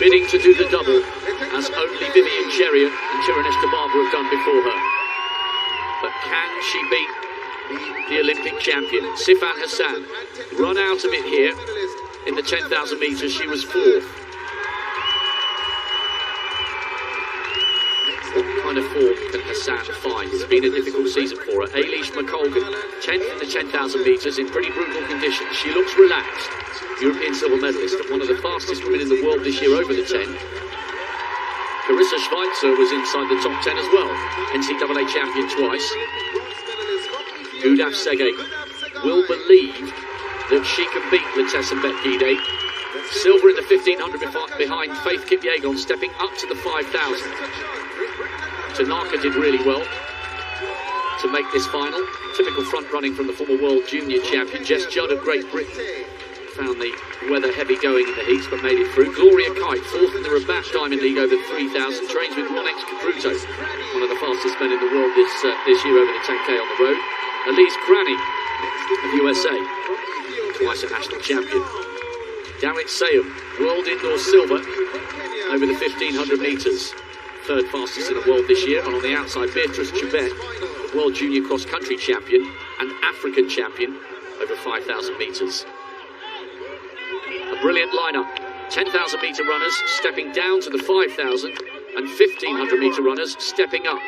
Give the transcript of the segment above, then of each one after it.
bidding to do the double, as only Vivian Cheriot and Tirunesh Dibaba have done before her. But can she beat the Olympic champion? Sifan Hassan run out of it here in the 10,000 metres. She was fourth. What kind of form can Hassan find? It's been a difficult season for her. Eilish McColgan, 10th in the 10,000 metres in pretty brutal conditions. She looks relaxed. European silver medalist and one of the fastest women in the world this year over the 10. Carissa Schweitzer was inside the top 10 as well. NCAA champion twice. Gudaf Sege will believe that she can beat Letesenbet Gide. Silver in the 1500 behind Faith Kipyegon, stepping up to the 5,000. Tanaka did really well to make this final. Typical front running from the former world junior champion Jess Judd of Great Britain. Found the weather heavy going in the heats but made it through. Gloria Kite, fourth in the Rabat Diamond League over 3,000. Trains with Ronex Capruto, one of the fastest men in the world this year over the 10K on the road. Elise Granny of USA, twice a national champion. Dawit Sayum, world indoor silver over the 1,500 metres. Third fastest in the world this year. And on the outside, Beatrice Chubet, world junior cross-country champion and African champion over 5,000 metres. A brilliant lineup. 10,000 metre runners stepping down to the 5,000 and 1,500 metre runners stepping up.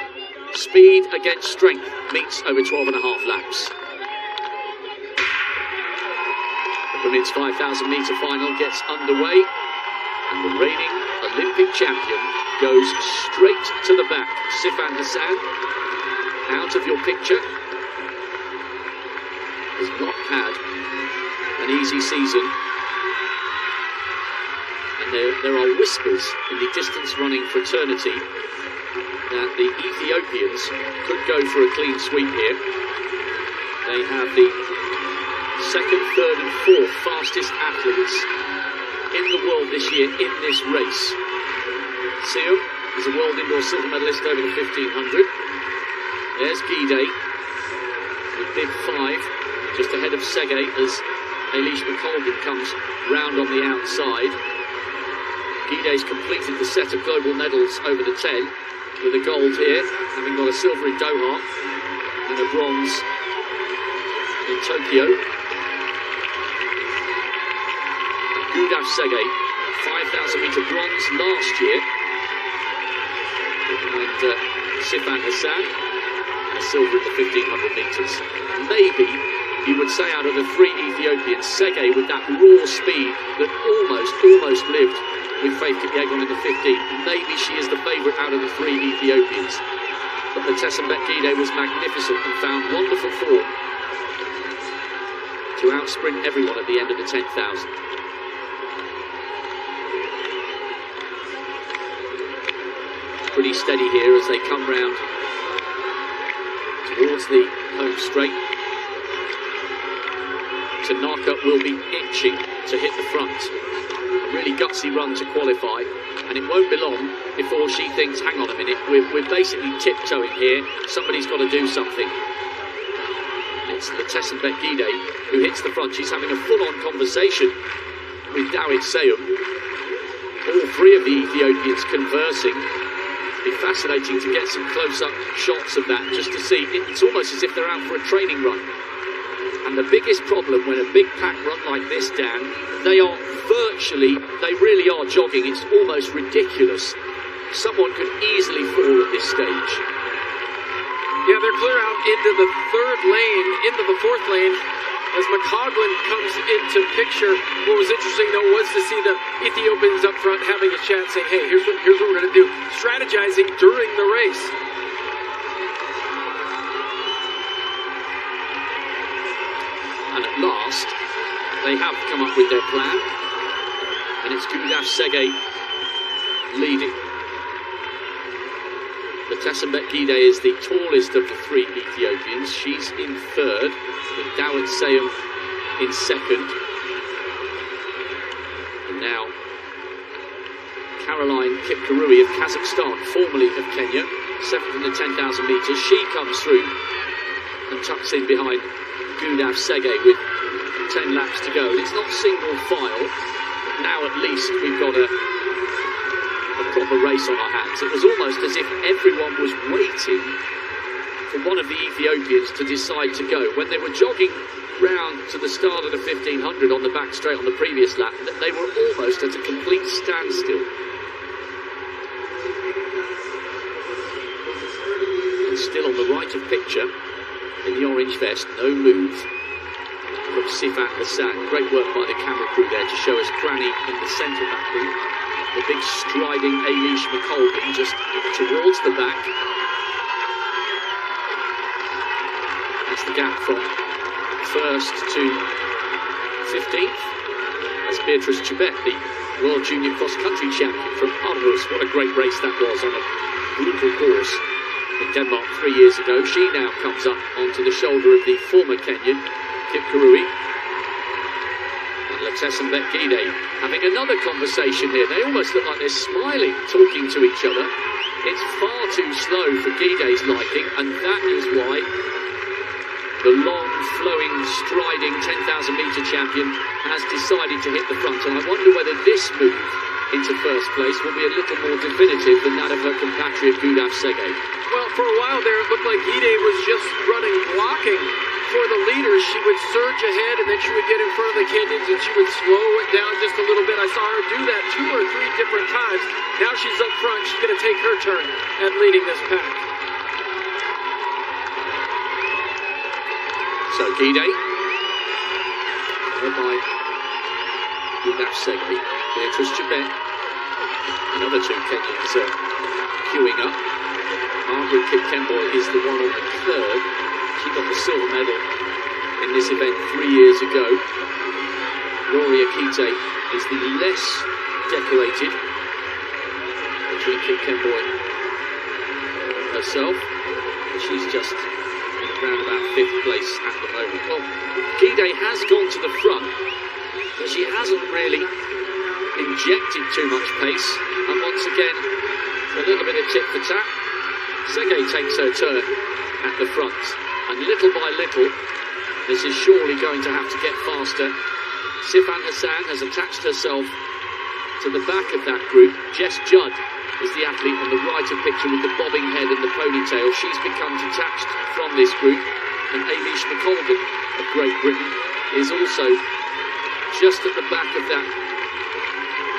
Speed against strength meets over 12.5 laps. The women's 5,000 metre final gets underway and the reigning Olympic champion goes straight to the back. Sifan Hassan, out of your picture, has not had an easy season. And there are whispers in the distance running fraternity that the Ethiopians could go for a clean sweep here. They have the second, third and fourth fastest athletes in the world this year in this race. Seum is a world indoor silver medalist over the 1,500. There's Gide with bib 5, just ahead of Sege as Eilish McColgan comes round on the outside. Gide's completed the set of global medals over the 10 with a gold here, having got a silver in Doha and a bronze in Tokyo. Gudaf Sege, 5,000 metre bronze last year. And Sifan Hassan, a silver in the 1,500 metres. Maybe you would say out of the three Ethiopians, Sege with that raw speed that almost lived with Faith Kipyegon in the 15. Maybe she is the favourite out of the three Ethiopians. But Letesenbet Gide was magnificent and found wonderful form to outsprint everyone at the end of the 10,000. Pretty steady here as they come round towards the home straight. Tanaka will be itching to hit the front. A really gutsy run to qualify, and it won't be long before she thinks, hang on a minute, we're basically tiptoeing here, somebody's got to do something. It's Letesenbet Gide who hits the front. She's having a full-on conversation with Dawit Sayum. All three of the Ethiopians conversing. It'd be fascinating to get some close-up shots of that, just to see. It's almost as if they're out for a training run. And the biggest problem when a big pack run like this, Dan, they really are jogging. It's almost ridiculous. Someone could easily fall at this stage. Yeah, they're clear out into the third lane, into the fourth lane, as McColgan comes into picture. What was interesting, though, was to see the Ethiopians up front having a chat, saying, hey, here's what we're going to do, strategizing during the race. And at last, they have come up with their plan, and it's Gudaf Sege leading. Letesenbet Gide is the tallest of the three Ethiopians. She's in third, with Dawit Sayum in second. And now, Caroline Kipkurui of Kazakhstan, formerly of Kenya, seventh in the 10,000 metres. She comes through and tucks in behind Gudaf Sege with 10 laps to go. And it's not single file, but now at least we've got a a proper race on our hands. It was almost as if everyone was waiting for one of the Ethiopians to decide to go. When they were jogging round to the start of the 1500 on the back straight on the previous lap, they were almost at a complete standstill. And still on the right of picture, in the orange vest, no move from Sifan Hassan. Great work by the camera crew there to show us Cranny in the centre back group. The big striding Eilish McColgan just towards the back. That's the gap from first to 15th. That's Beatrice Chibet, the World Junior Cross Country Champion from Aarhus. What a great race that was on a brutal course in Denmark 3 years ago. She now comes up onto the shoulder of the former Kenyan, Kip Kurui. Letesambet Gide having another conversation here. They almost look like they're smiling, talking to each other. It's far too slow for Gide's liking, and that is why the long, flowing, striding 10,000 metre champion has decided to hit the front. And I wonder whether this move into first place will be a little more definitive than that of her compatriot Gudaf Sege. Well, for a while there, it looked like Gide was just running, blocking for the leaders. She would surge ahead, and then she would get in front of the Kenyans, and she would slow it down just a little bit. I saw her do that 2 or 3 different times. Now she's up front. She's going to take her turn at leading this pack. So Gide, led by Gudaf Sege, Beatrice Chibet, another 2 Kenyans queuing up. Margaret Kipkemboi is the one on the third. She got the silver medal in this event 3 years ago. Rory Akite is the less decorated between Kipkemboi and herself. She's just in around about 5th place at the moment. Well, Gide has gone to the front, but she hasn't really injected too much pace. And once again, a little bit of tit for tat. Sege takes her turn at the front, and little by little, this is surely going to have to get faster. Sifan Hassan has attached herself to the back of that group. Jess Judd is the athlete on the right of picture with the bobbing head and the ponytail. She's become detached from this group, and Eilish McColgan of Great Britain is also just at the back of that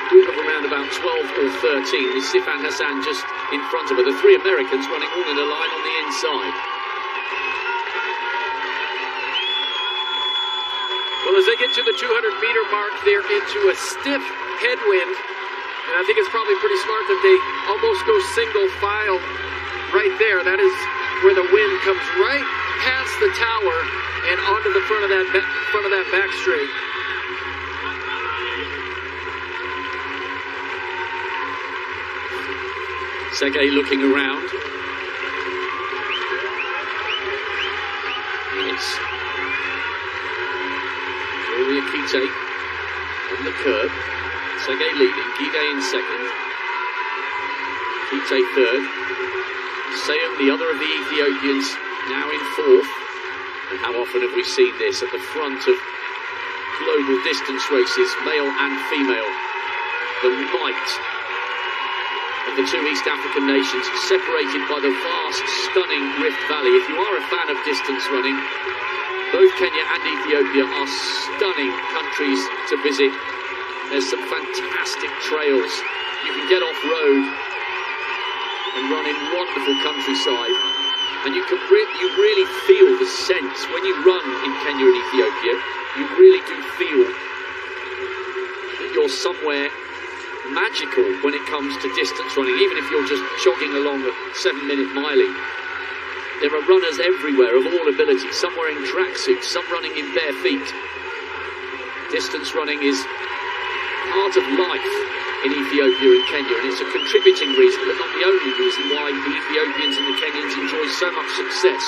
group of around about 12 or 13, with Sifan Hassan just in front of her. The 3 Americans running all in a line on the inside. Well, as they get to the 200-meter mark, they're into a stiff headwind, and I think it's probably pretty smart that they almost go single file right there. That is where the wind comes right past the tower and onto the front of that back straight. Sege looking around. It's Rory Akite on the curb. Sege leading, Gide in second. Akite third. Seum, the other of the Ethiopians, now in 4th. And how often have we seen this at the front of global distance races, male and female? The might of the 2 East African nations, separated by the vast, stunning Rift Valley. If you are a fan of distance running, both Kenya and Ethiopia are stunning countries to visit. There's some fantastic trails. You can get off-road and run in wonderful countryside. And you really feel the sense when you run in Kenya and Ethiopia. You really do feel that you're somewhere magical when it comes to distance running, even if you're just jogging along a 7-minute miling. There are runners everywhere of all abilities, some wearing tracksuits, some running in bare feet. Distance running is part of life in Ethiopia and Kenya, and it's a contributing reason, but not the only reason, why the Ethiopians and the Kenyans enjoy so much success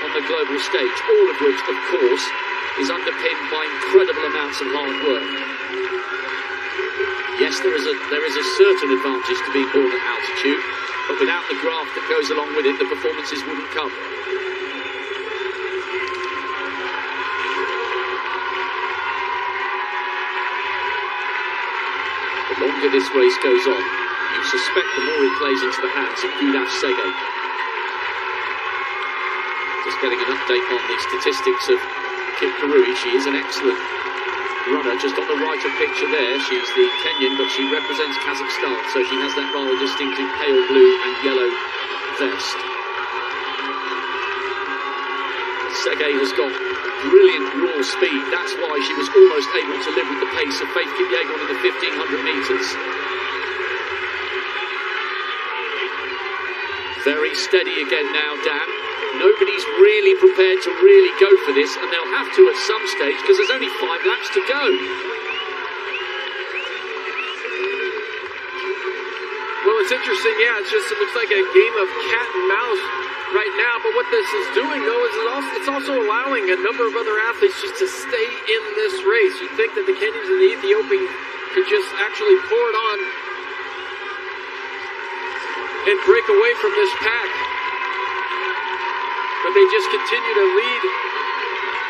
on the global stage, all of which, of course, is underpinned by incredible amounts of hard work. Yes, there is a certain advantage to being born at altitude, but without the graft that goes along with it, the performances wouldn't come. The longer this race goes on, you suspect the more it plays into the hands of Sege. Just getting an update on the statistics of Kipkurui. She is an excellent runner, just on the right of picture there. She's the Kenyan, but she represents Kazakhstan, so she has that rather distinctive pale blue and yellow vest. Sege has got brilliant raw speed. That's why she was almost able to live with the pace of Faith Kipyegon in the 1500 metres. Very steady again now, Dan. Nobody's really prepared to really go for this, and they'll have to at some stage because there's only 5 laps to go. Well, it's interesting, yeah, it looks like a game of cat and mouse right now, but what this is doing, though, is it's also allowing a number of other athletes just to stay in this race. You'd think that the Kenyans and the Ethiopians could just actually pour it on and break away from this pack. But they just continue to lead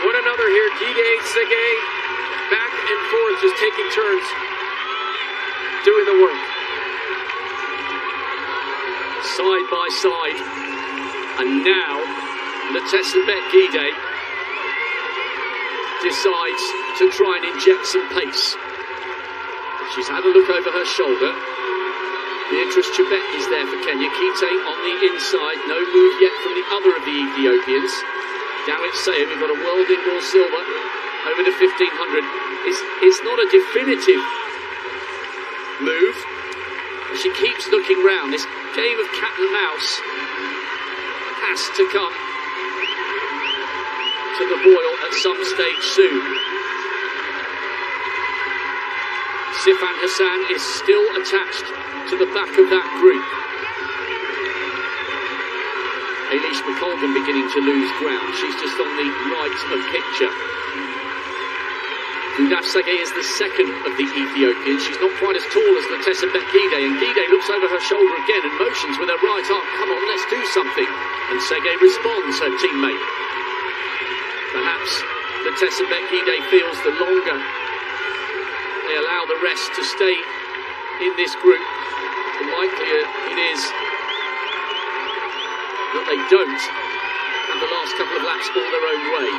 one another here. Gide, Sege, back and forth, just taking turns doing the work. Side by side. And now, Letesabet Gide decides to try and inject some pace. She's had a look over her shoulder. Beatrice Chebet is there for Kenya. Kite on the inside. No move yet from the other of the Ethiopians. Dawit Seyo, we've got a world indoor silver over the 1500. It's not a definitive move. She keeps looking round. This game of cat and mouse has to come to the boil at some stage soon. Sifan Hassan is still attached to the back of that group. Eilish McColgan beginning to lose ground. She's just on the right of picture. Sege is the second of the Ethiopians. She's not quite as tall as Letesabet Gide, and Gide looks over her shoulder again and motions with her right arm. Come on, let's do something. And Sege responds, her teammate. Perhaps Letesabet Gide feels the longer they allow the rest to stay in this group, the likelier it is that they don't have the last couple of laps all their own way.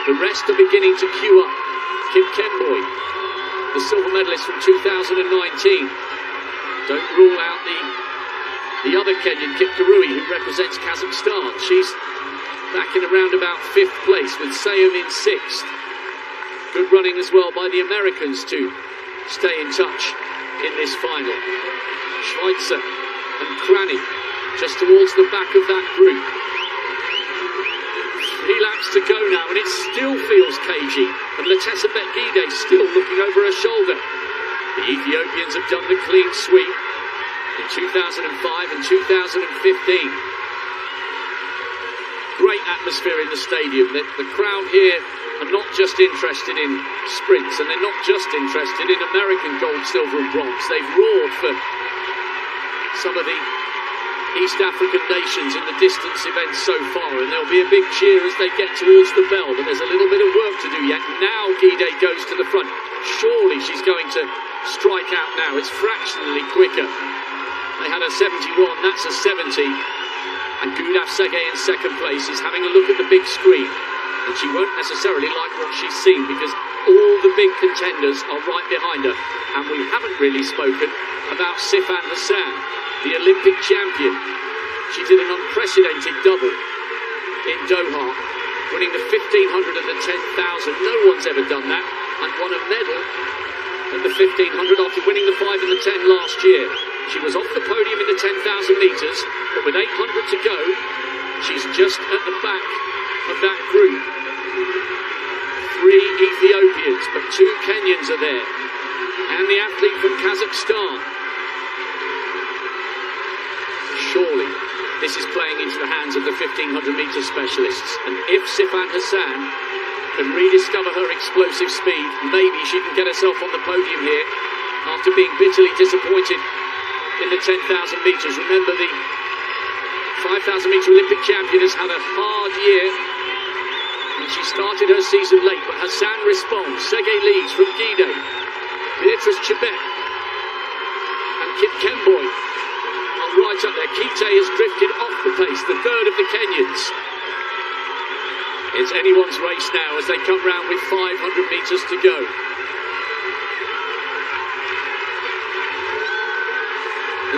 The rest are beginning to queue up. Kim Kemboi, the silver medalist from 2019. Don't rule out the other Kenyan, Kipkurui, who represents Kazakhstan. She's back in around about 5th place with Seyo in 6th. Good running as well by the Americans to stay in touch in this final. Schweitzer and Cranny just towards the back of that group. 3 laps to go now, and it still feels cagey. And Letesabet Gide still looking over her shoulder. The Ethiopians have done the clean sweep in 2005 and 2015. Great atmosphere in the stadium. The crowd here are not just interested in sprints, and they're not just interested in American gold, silver and bronze. They've roared for some of the East African nations in the distance events so far, and there'll be a big cheer as they get towards the bell, but there's a little bit of work to do yet. Now Gide goes to the front. Surely she's going to strike out now. It's fractionally quicker. They had a 71, that's a 70. And Sege in 2nd place is having a look at the big screen, and she won't necessarily like what she's seen because all the big contenders are right behind her. And we haven't really spoken about Sifan Hassan, the Olympic champion. She did an unprecedented double in Doha, winning the 1500 and the 10,000. No one's ever done that, and won a medal at the 1500 after winning the 5 and the 10 last year. She was off the podium in the 10,000 metres, but with 800 to go, she's just at the back of that group. 3 Ethiopians, but 2 Kenyans are there, and the athlete from Kazakhstan. Surely this is playing into the hands of the 1500-metre specialists, and if Sifan Hassan can rediscover her explosive speed, maybe she can get herself on the podium here after being bitterly disappointed in the 10,000 metres. Remember, the 5,000-metre Olympic champion has had a hard year, and she started her season late, but Hassan responds. Sege leads from Gide, Beatrice Chebet and Kim Kemboi. right up there. Kite has drifted off the pace, the third of the Kenyans. It's anyone's race now as they come round with 500 metres to go.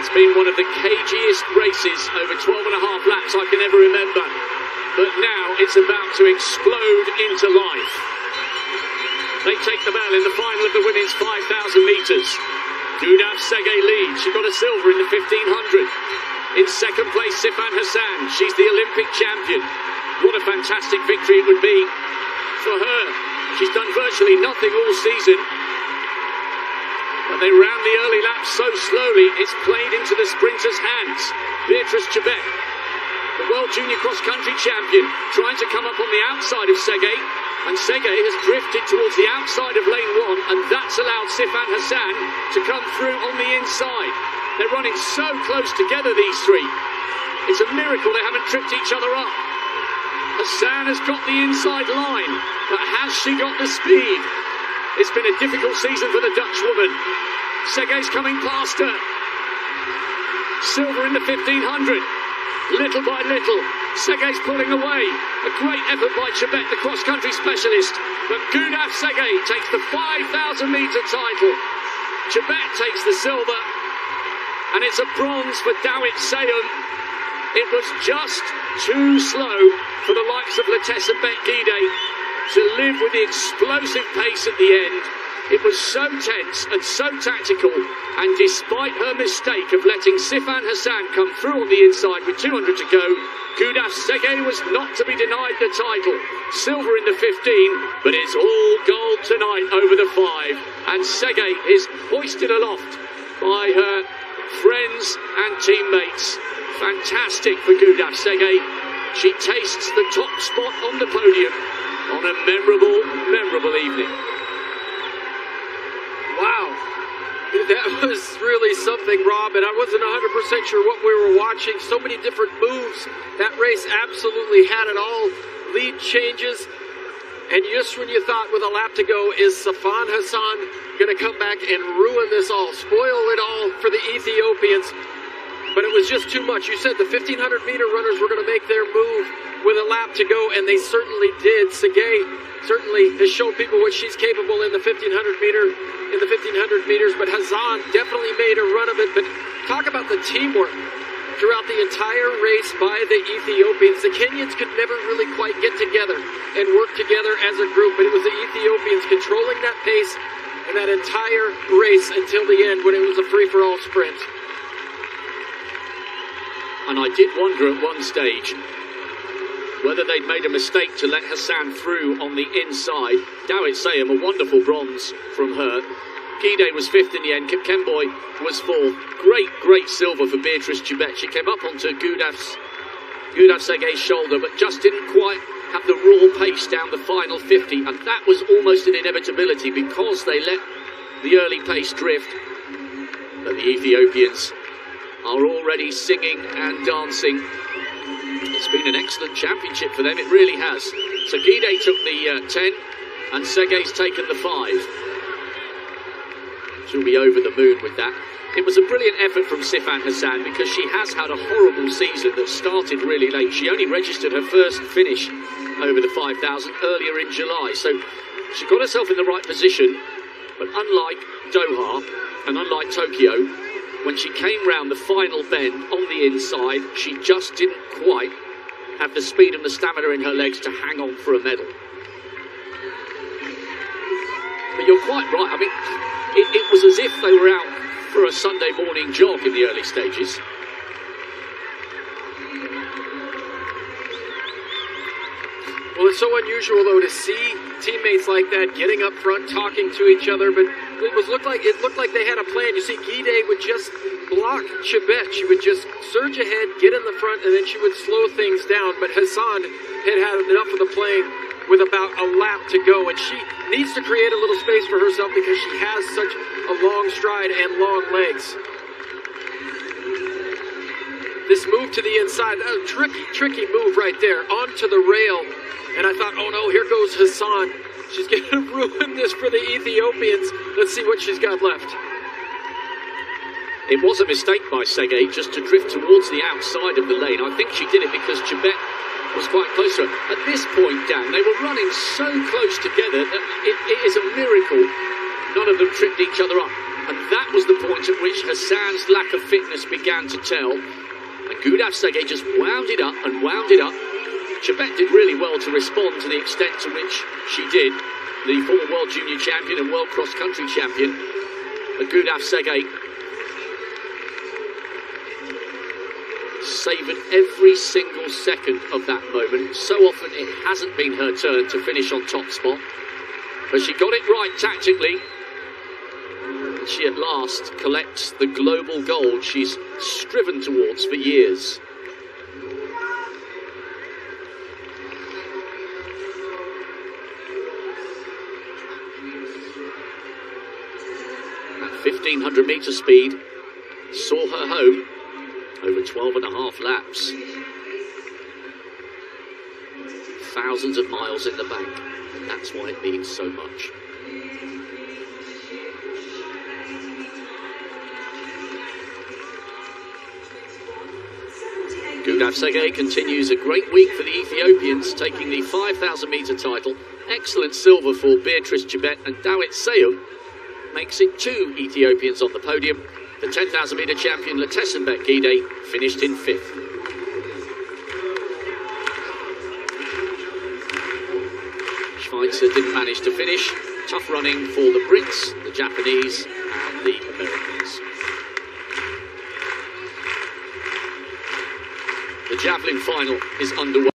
It's been one of the cagiest races over 12 and a half laps I can ever remember. But now it's about to explode into life. They take the bell in the final of the women's 5,000 metres. Gudaf Sege leads. She got a silver in the 1,500. In second place, Sifan Hassan. She's the Olympic champion. What a fantastic victory it would be for her. She's done virtually nothing all season. But they ran the early laps so slowly, it's played into the sprinters' hands. Beatrice Chebet, the World Junior Cross Country champion, trying to come up on the outside of Sege. And Sege has drifted towards the outside of lane 1, and that's allowed Sifan Hassan to come through on the inside. They're running so close together, these three. It's a miracle they haven't tripped each other up. Hassan has got the inside line, but has she got the speed? It's been a difficult season for the Dutch woman. Sege's coming past her. Silver in the 1,500. Little by little, Sege's pulling away. A great effort by Chebet, the cross-country specialist. But Gudaf Sege takes the 5,000 metre title. Chebet takes the silver. And it's a bronze for Dawit Sayum. It was just too slow for the likes of Latessa Bet-Gide to live with the explosive pace at the end. It was so tense and so tactical, and despite her mistake of letting Sifan Hassan come through on the inside with 200 to go, Gudaf Sege was not to be denied the title. Silver in the 15, but it's all gold tonight over the 5, and Sege is hoisted aloft by her friends and teammates. Fantastic for Gudaf Sege. She tastes the top spot on the podium on a memorable, memorable evening. Wow, that was really something, Rob, and I wasn't 100% sure what we were watching. So many different moves. That race absolutely had it all. Lead changes, and just when you thought with a lap to go, is Sifan Hassan going to come back and ruin this all, spoil it all for the Ethiopians? But it was just too much. You said the 1,500-meter runners were going to make their move with a lap to go, and they certainly did. Sege certainly has shown people what she's capable in the 1,500 meters, but Hassan definitely made a run of it. But talk about the teamwork throughout the entire race by the Ethiopians. The Kenyans could never really quite get together and work together as a group, but it was the Ethiopians controlling that pace and that entire race until the end when it was a free-for-all sprint. And I did wonder at one stage whether they'd made a mistake to let Hassan through on the inside. Dawit Sayum, a wonderful bronze from her. Gide was 5th in the end. Kipkemboi was 4th. Great silver for Beatrice Chebet. She came up onto Gudaf Sege's shoulder, but just didn't quite have the raw pace down the final 50. And that was almost an inevitability because they let the early pace drift. But the Ethiopians are already singing and dancing. It's been an excellent championship for them, it really has. So Gide took the 10 and Sege's taken the 5. She'll be over the moon with that. It was a brilliant effort from Sifan Hassan because she has had a horrible season that started really late. She only registered her first finish over the 5,000 earlier in July. So she got herself in the right position, but unlike Doha and unlike Tokyo, when she came round the final bend on the inside, she just didn't quite have the speed and the stamina in her legs to hang on for a medal. But you're quite right. I mean, it was as if they were out for a Sunday morning jog in the early stages. Well, it's so unusual, though, to see teammates like that getting up front, talking to each other, but it looked like they had a plan. You see, Gide would just block Chebet. She would just surge ahead, get in the front, and then she would slow things down. But Hassan had had enough of the playing with about a lap to go, and she needs to create a little space for herself because she has such a long stride and long legs. This move to the inside, a tricky move right there, onto the rail. And I thought, oh no, here goes Hassan. She's going to ruin this for the Ethiopians. Let's see what she's got left. It was a mistake by Segay just to drift towards the outside of the lane. I think she did it because Chebet was quite close to her. At this point, Dan, they were running so close together that it is a miracle none of them tripped each other up. And that was the point at which Hassan's lack of fitness began to tell. And Gudaf Segay just wound it up and wound it up. Chebet did really well to respond to the extent to which she did. The former World Junior Champion and World Cross Country Champion, Gudaf Segay, savoured every single second of that moment. So often it hasn't been her turn to finish on top spot, but she got it right tactically. And she at last collects the global gold she's striven towards for years. At 1500 metre speed, saw her home over 12.5 laps. Thousands of miles in the bank. That's why it means so much. Gudaf Segay continues a great week for the Ethiopians, taking the 5,000 metre title. Excellent silver for Beatrice Chebet, and Dawit Seyum makes it 2 Ethiopians on the podium. The 10,000 metre champion Letesenbet Gide finished in 5th. Schweitzer didn't manage to finish. Tough running for the Brits, the Japanese and the Americans. The javelin final is underway.